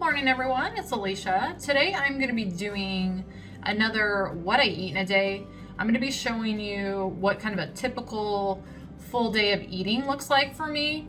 morning everyone, it's Alicia. Today I'm going to be doing another what I eat in a day. I'm going to be showing you what kind of a typical full day of eating looks like for me.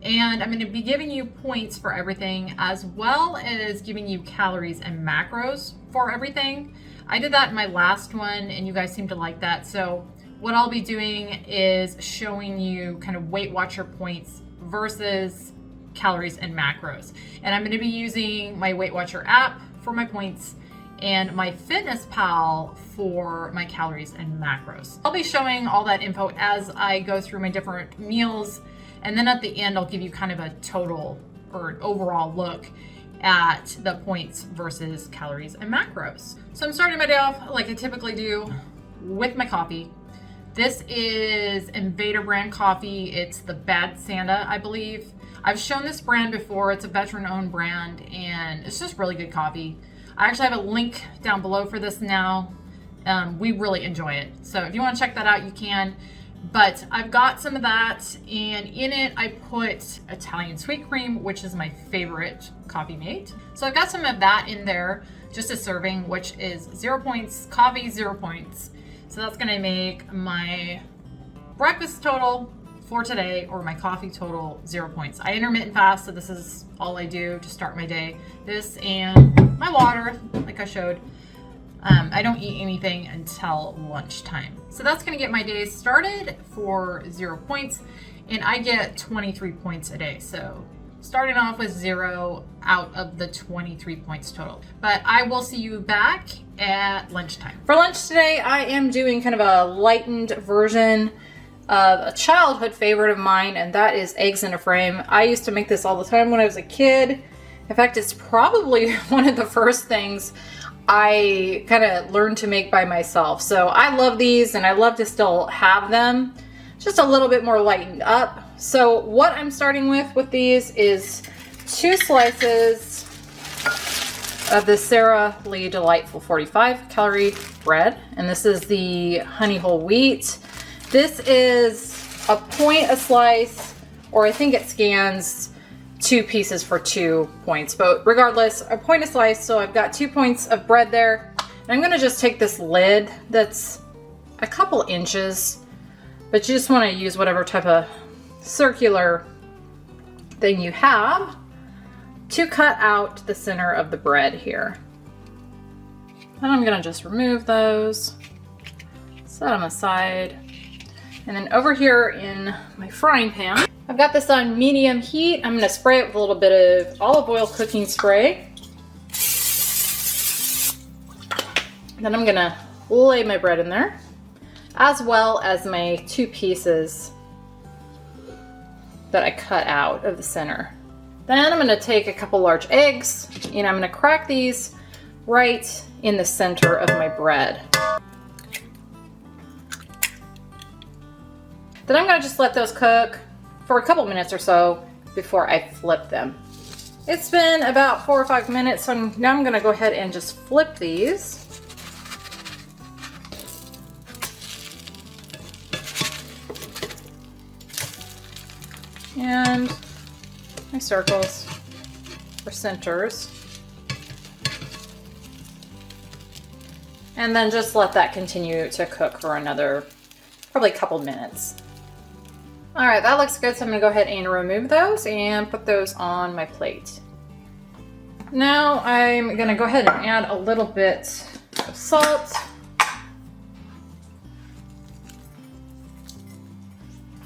And I'm going to be giving you points for everything as well as giving you calories and macros for everything. I did that in my last one and you guys seem to like that. So what I'll be doing is showing you kind of Weight Watcher points versus calories and macros. And I'm going to be using my Weight Watcher app for my points and my Fitness Pal for my calories and macros. I'll be showing all that info as I go through my different meals, and then at the end I'll give you kind of a total or an overall look at the points versus calories and macros. So I'm starting my day off like I typically do with my coffee. This is Invader brand coffee. It's the Bad Santa, I believe. I've shown this brand before. It's a veteran-owned brand, and it's just really good coffee. I actually have a link down below for this now. We really enjoy it. So if you want to check that out, you can. But I've got some of that, and in it I put Italian sweet cream, which is my favorite coffee mate. So I've got some of that in there, just a serving, which is 0 points, coffee 0 points. So that's gonna make my breakfast total for today, or my coffee total, 0 points. I intermittent fast, so this is all I do to start my day. This and my water, like I showed. I don't eat anything until lunchtime. So that's gonna get my day started for 0 points, and I get 23 points a day. So starting off with 0 out of the 23 points total. But I will see you back at lunchtime. For lunch today, I am doing kind of a lightened version of a childhood favorite of mine, and that is eggs in a frame. I used to make this all the time when I was a kid. In fact, it's probably one of the first things I kind of learned to make by myself. So I love these, and I love to still have them, just a little bit more lightened up. So what I'm starting with these is 2 slices of the Sara Lee Delightful 45 calorie bread, and this is the honey whole wheat. This is a point a slice, or I think it scans 2 pieces for 2 points, but regardless, a point a slice. So I've got 2 points of bread there, and I'm gonna just take this lid that's a couple inches, but you just want to use whatever type of circular thing you have to cut out the center of the bread here. And I'm gonna just remove those, set them aside. And then over here in my frying pan, I've got this on medium heat. I'm gonna spray it with a little bit of olive oil cooking spray. Then I'm gonna lay my bread in there, as well as my 2 pieces that I cut out of the center. Then I'm gonna take a couple large eggs, and I'm gonna crack these right in the center of my bread. Then I'm gonna just let those cook for a couple minutes or so before I flip them. It's been about 4 or 5 minutes, so now I'm gonna go ahead and just flip these. And my circles or centers. And then just let that continue to cook for another probably a couple minutes. All right, that looks good. So I'm gonna go ahead and remove those and put those on my plate. Now I'm gonna go ahead and add a little bit of salt.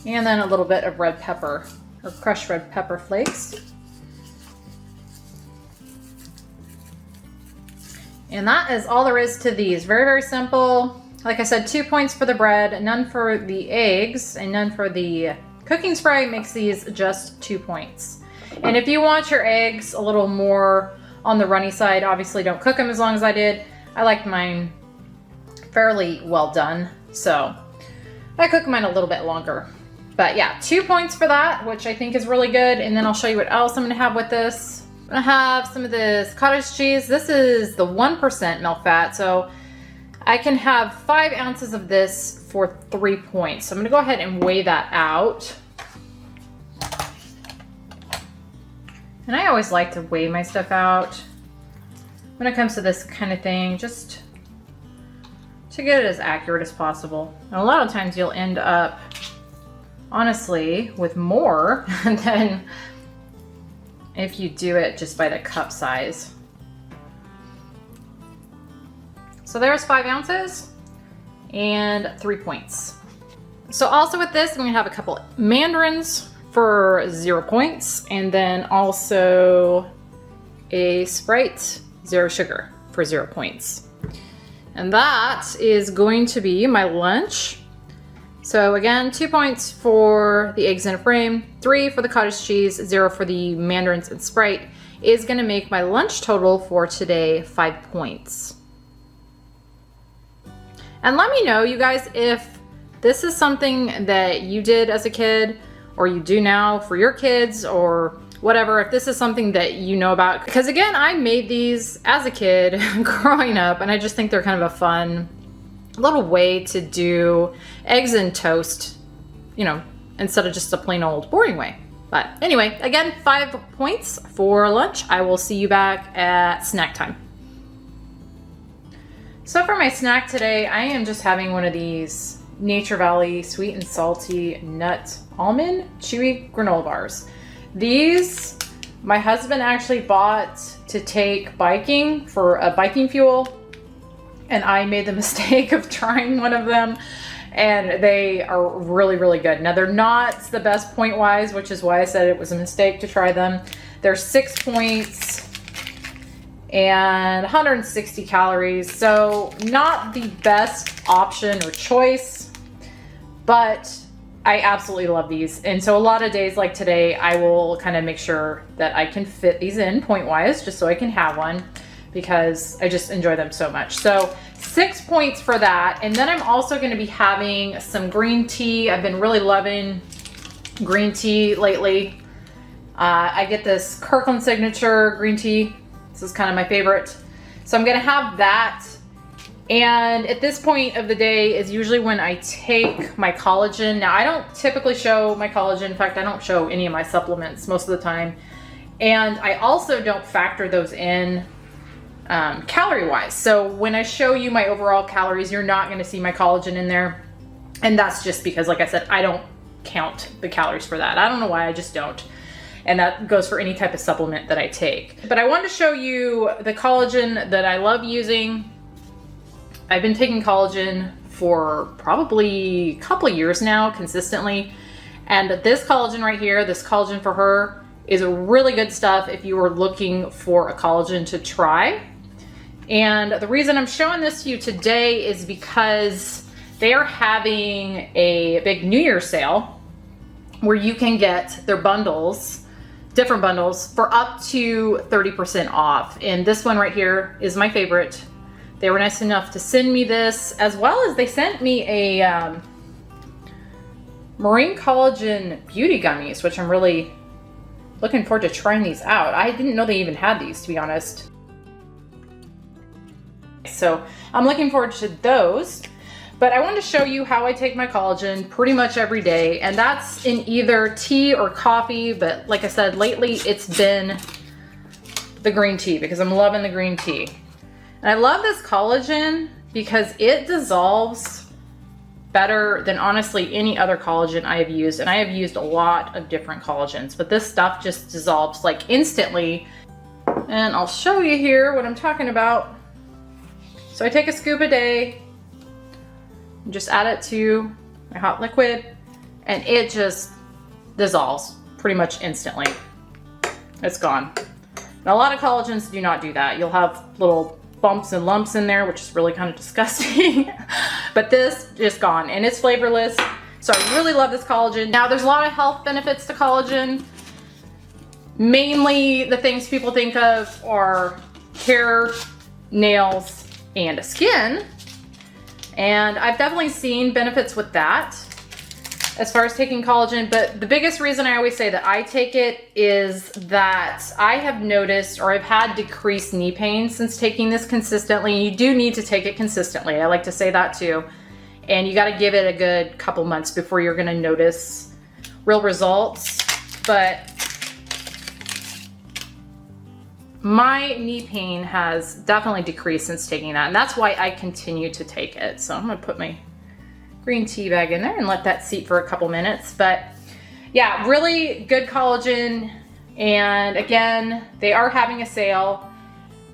And then a little bit of red pepper, or crushed red pepper flakes. And that is all there is to these. Very, very simple. Like I said, 2 points for the bread, none for the eggs, and none for the cooking spray. Makes these just 2 points. And if you want your eggs a little more on the runny side, obviously don't cook them as long as I did. I like mine fairly well done, so I cook mine a little bit longer. But yeah, 2 points for that, which I think is really good. And then I'll show you what else I'm gonna have with this. I'm gonna have some of this cottage cheese. This is the 1% milk fat, so I can have 5 ounces of this for 3 points. So I'm gonna go ahead and weigh that out. And I always like to weigh my stuff out when it comes to this kind of thing, just to get it as accurate as possible. And a lot of times you'll end up, honestly, with more than if you do it just by the cup size. So there's 5 ounces and 3 points. So also with this, I'm gonna have a couple mandarins for 0 points, and then also a Sprite 0 sugar for 0 points. And that is going to be my lunch. So again, 2 points for the eggs in a frame, 3 for the cottage cheese, 0 for the mandarins and Sprite is gonna make my lunch total for today 5 points. And let me know, you guys, if this is something that you did as a kid or you do now for your kids or whatever, if this is something that you know about. Because again, I made these as a kid growing up, and I just think they're kind of a fun little way to do eggs and toast, you know, instead of just a plain old boring way. But anyway, again, 5 points for lunch. I will see you back at snack time. So for my snack today, I am just having one of these Nature Valley sweet and salty nut almond chewy granola bars. These my husband actually bought to take biking for a biking fuel, and I made the mistake of trying one of them, and they are really, really good. Now they're not the best point wise, which is why I said it was a mistake to try them. They're 6 points and 160 calories, so not the best option or choice, but I absolutely love these. And so a lot of days like today, I will kind of make sure that I can fit these in point wise, just so I can have one, because I just enjoy them so much. So 6 points for that. And then I'm also going to be having some green tea. I've been really loving green tea lately. I get this Kirkland Signature green tea. This is kind of my favorite. So I'm going to have that. And at this point of the day is usually when I take my collagen. Now I don't typically show my collagen. In fact, I don't show any of my supplements most of the time. And I also don't factor those in calorie wise. So when I show you my overall calories, you're not going to see my collagen in there. And that's just because, like I said, I don't count the calories for that. I don't know why, I just don't. And that goes for any type of supplement that I take. But I wanted to show you the collagen that I love using. I've been taking collagen for probably a couple of years now consistently. And this collagen right here, this Collagen for Her, is a really good stuff if you are looking for a collagen to try. And the reason I'm showing this to you today is because they are having a big New Year sale where you can get their bundles, different bundles, for up to 30% off. And this one right here is my favorite. They were nice enough to send me this, as well as they sent me a Marine Collagen Beauty Gummies, which I'm really looking forward to trying these out. I didn't know they even had these, to be honest. So I'm looking forward to those. But I wanted to show you how I take my collagen pretty much every day, and that's in either tea or coffee. But like I said, lately it's been the green tea because I'm loving the green tea. And I love this collagen because it dissolves better than honestly any other collagen I have used. And I have used a lot of different collagens, but this stuff just dissolves like instantly. And I'll show you here what I'm talking about. So I take a scoop a day, just add it to my hot liquid, and it just dissolves pretty much instantly. It's gone. Now a lot of collagens do not do that. You'll have little bumps and lumps in there, which is really kind of disgusting. But this just gone, and it's flavorless. So I really love this collagen. Now there's a lot of health benefits to collagen. Mainly the things people think of are hair, nails, and skin. And I've definitely seen benefits with that as far as taking collagen. But the biggest reason I always say that I take it is that I have noticed, or I've had decreased knee pain since taking this consistently. You do need to take it consistently. I like to say that too. And you got to give it a good couple months before you're going to notice real results. But my knee pain has definitely decreased since taking that, and that's why I continue to take it. So I'm gonna put my green tea bag in there and let that seat for a couple minutes. But yeah, really good collagen. And again, they are having a sale.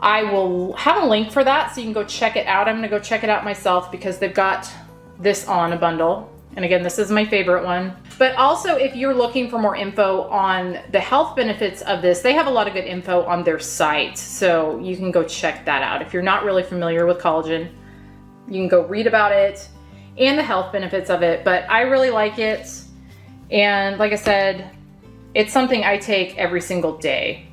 I will have a link for that so you can go check it out. I'm gonna go check it out myself because they've got this on a bundle. And again, this is my favorite one. But also, if you're looking for more info on the health benefits of this, they have a lot of good info on their site. So you can go check that out. If you're not really familiar with collagen, you can go read about it and the health benefits of it. But I really like it. And like I said, it's something I take every single day.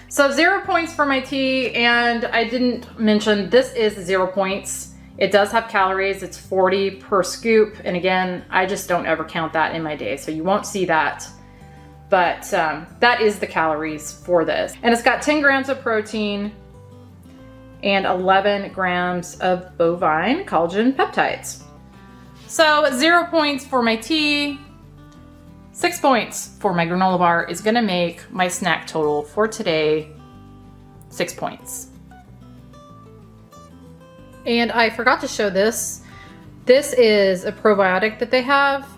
So 0 points for my tea. And I didn't mention, this is 0 points. It does have calories. It's 40 per scoop. And again, I just don't ever count that in my day, so you won't see that. But that is the calories for this. And it's got 10 grams of protein and 11 grams of bovine collagen peptides. So 0 points for my tea, 6 points for my granola bar is gonna make my snack total for today 6 points. And I forgot to show this. This is a probiotic that they have.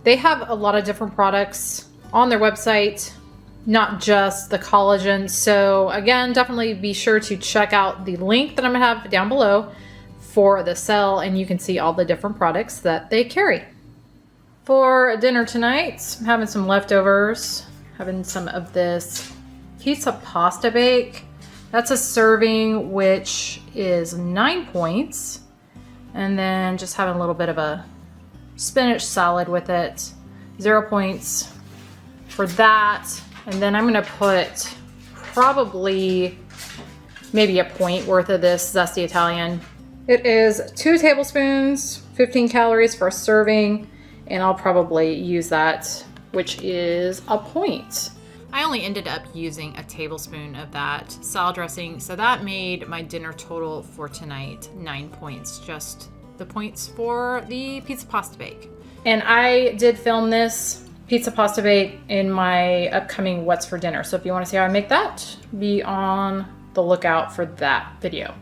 They have a lot of different products on their website, not just the collagen. So again, definitely be sure to check out the link that I'm gonna have down below for the sale, and you can see all the different products that they carry. For dinner tonight, I'm having some leftovers, having some of this pizza pasta bake. That's a serving, which is 9 points. And then just having a little bit of a spinach salad with it. 0 points for that. And then I'm gonna put probably maybe a point worth of this zesty Italian. It is 2 tablespoons, 15 calories for a serving. And I'll probably use that, which is a point. I only ended up using a tablespoon of that salad dressing, so that made my dinner total for tonight 9 points, just the points for the pizza pasta bake. And I did film this pizza pasta bake in my upcoming What's for Dinner, so if you want to see how I make that, be on the lookout for that video.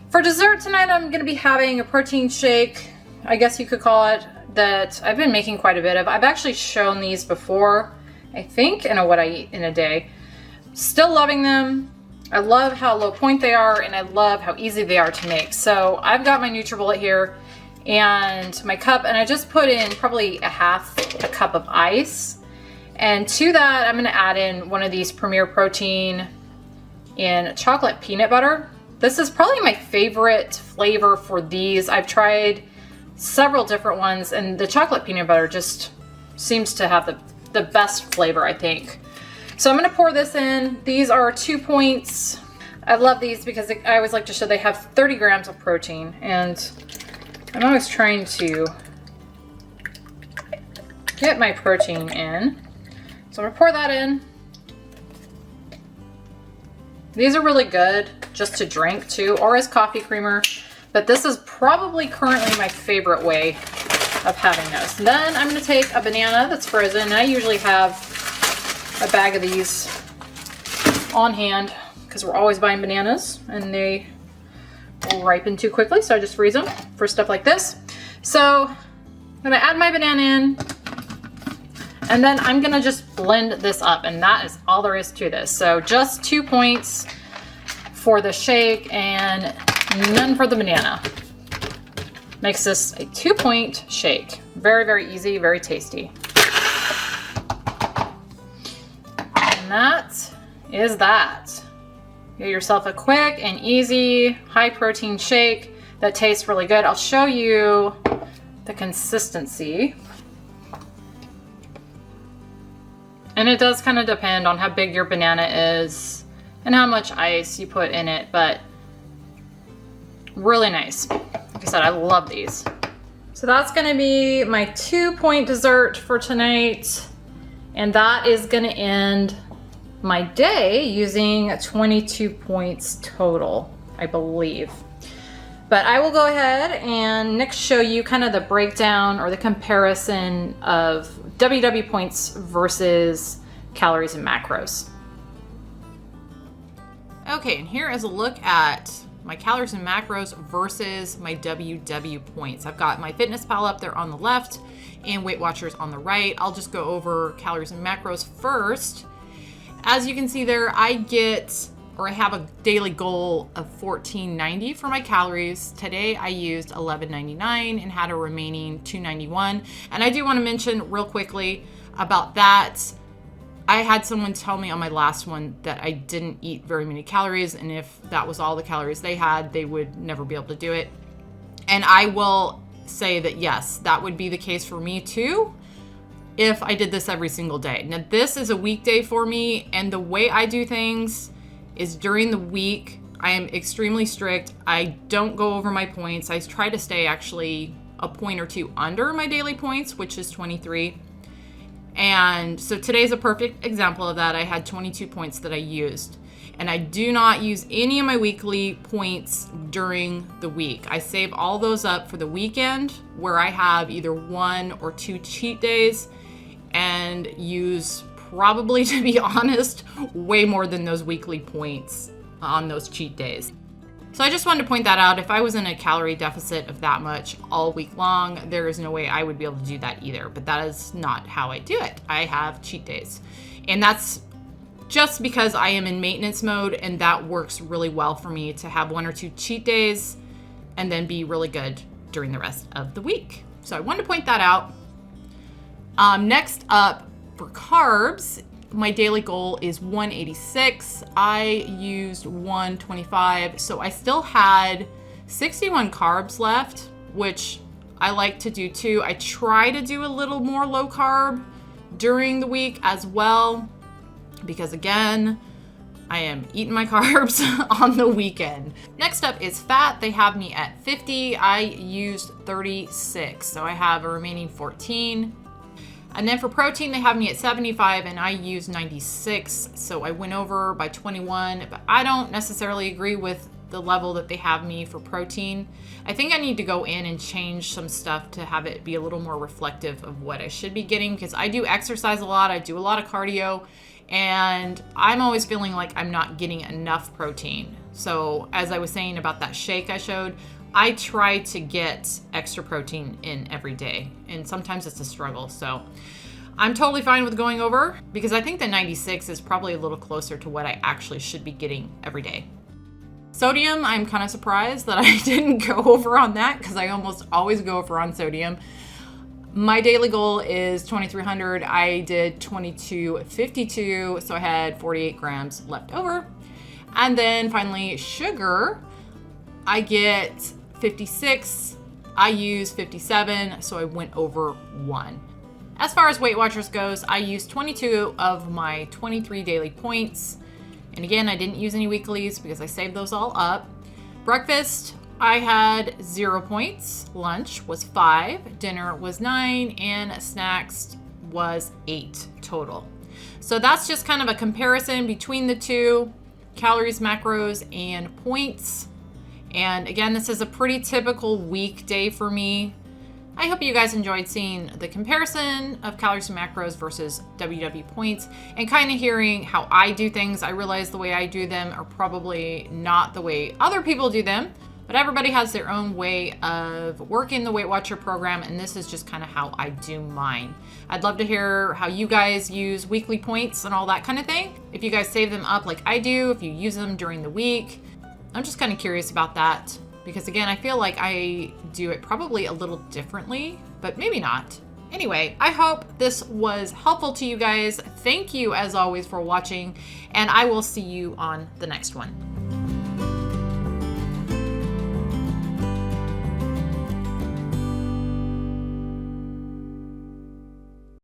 For dessert tonight, I'm going to be having a protein shake, I guess you could call it, that I've been making quite a bit of. I've actually shown these before, I think, in a What I Eat in a Day. Still loving them. I love how low point they are, and I love how easy they are to make. So I've got my NutriBullet here and my cup, and I just put in probably half a cup of ice. And to that, I'm gonna add in one of these Premier Protein in chocolate peanut butter. This is probably my favorite flavor for these. I've tried several different ones, and the chocolate peanut butter just seems to have the best flavor, I think. So I'm gonna pour this in. These are 2 points. I love these because I always like to show they have 30 grams of protein, and I'm always trying to get my protein in. So I'm gonna pour that in. These are really good just to drink too, or as coffee creamer, but this is probably currently my favorite way of having those. Then I'm gonna take a banana that's frozen, and I usually have a bag of these on hand because we're always buying bananas and they ripen too quickly, so I just freeze them for stuff like this. So I'm gonna add my banana in, and then I'm gonna just blend this up, and that is all there is to this. So just 2 points for the shake and none for the banana. Makes this a 2 point shake. Very, very easy, very tasty. And that is that. Get yourself a quick and easy high protein shake that tastes really good. I'll show you the consistency. And it does kind of depend on how big your banana is and how much ice you put in it, but really nice. Like I said, I love these. So that's gonna be my 2 point dessert for tonight. And that is gonna end my day using 22 points total, I believe. But I will go ahead and next show you kind of the breakdown or the comparison of WW points versus calories and macros. Okay, and here is a look at my calories and macros versus my WW points. I've got my Fitness Pal up there on the left and Weight Watchers on the right. I'll just go over calories and macros first. As you can see there, I have a daily goal of 1490 for my calories. Today I used 1199 and had a remaining 291. And I do want to mention real quickly about that. I had someone tell me on my last one that I didn't eat very many calories, and if that was all the calories they had, they would never be able to do it. And I will say that yes, that would be the case for me too, if I did this every single day. Now, this is a weekday for me, and the way I do things is during the week, I am extremely strict. I don't go over my points. I try to stay actually a point or two under my daily points, which is 23. And so today's a perfect example of that. I had 22 points that I used. And I do not use any of my weekly points during the week. I save all those up for the weekend, where I have either 1 or 2 cheat days, and use, probably to be honest, way more than those weekly points on those cheat days. So I just wanted to point that out. If I was in a calorie deficit of that much all week long, there is no way I would be able to do that either. But that is not how I do it. I have cheat days. And that's just because I am in maintenance mode, and that works really well for me to have 1 or 2 cheat days and then be really good during the rest of the week. So I wanted to point that out. Next up, for carbs, my daily goal is 186. I used 125, so I still had 61 carbs left, which I like to do too. I try to do a little more low carb during the week as well, because again, I am eating my carbs on the weekend. Next up is fat. They have me at 50. I used 36, so I have a remaining 14. And then for protein, they have me at 75, and I use 96, so I went over by 21, but I don't necessarily agree with the level that they have me for protein. I think I need to go in and change some stuff to have it be a little more reflective of what I should be getting, because I do exercise a lot, I do a lot of cardio, and I'm always feeling like I'm not getting enough protein. So as I was saying about that shake I showed, I try to get extra protein in every day, and sometimes it's a struggle. So I'm totally fine with going over, because I think the 96 is probably a little closer to what I actually should be getting every day. Sodium, I'm kind of surprised that I didn't go over on that, because I almost always go over on sodium. My daily goal is 2,300. I did 2,252, so I had 48 grams left over. And then finally, sugar, I get 56, I use 57, so I went over 1. As far as Weight Watchers goes, I used 22 of my 23 daily points. And again, I didn't use any weeklies because I saved those all up. Breakfast, I had 0 points. Lunch was 5, dinner was 9, and snacks was 8 total. So that's just kind of a comparison between the two, calories, macros, and points. And again, this is a pretty typical weekday for me. I hope you guys enjoyed seeing the comparison of calories and macros versus WW points, and kind of hearing how I do things. I realize the way I do them are probably not the way other people do them, but everybody has their own way of working the Weight Watcher program, and this is just kind of how I do mine. I'd love to hear how you guys use weekly points and all that kind of thing. If you guys save them up like I do, if you use them during the week. I'm just kind of curious about that, because again, I feel like I do it probably a little differently, but maybe not. Anyway, I hope this was helpful to you guys. Thank you as always for watching, and I will see you on the next one.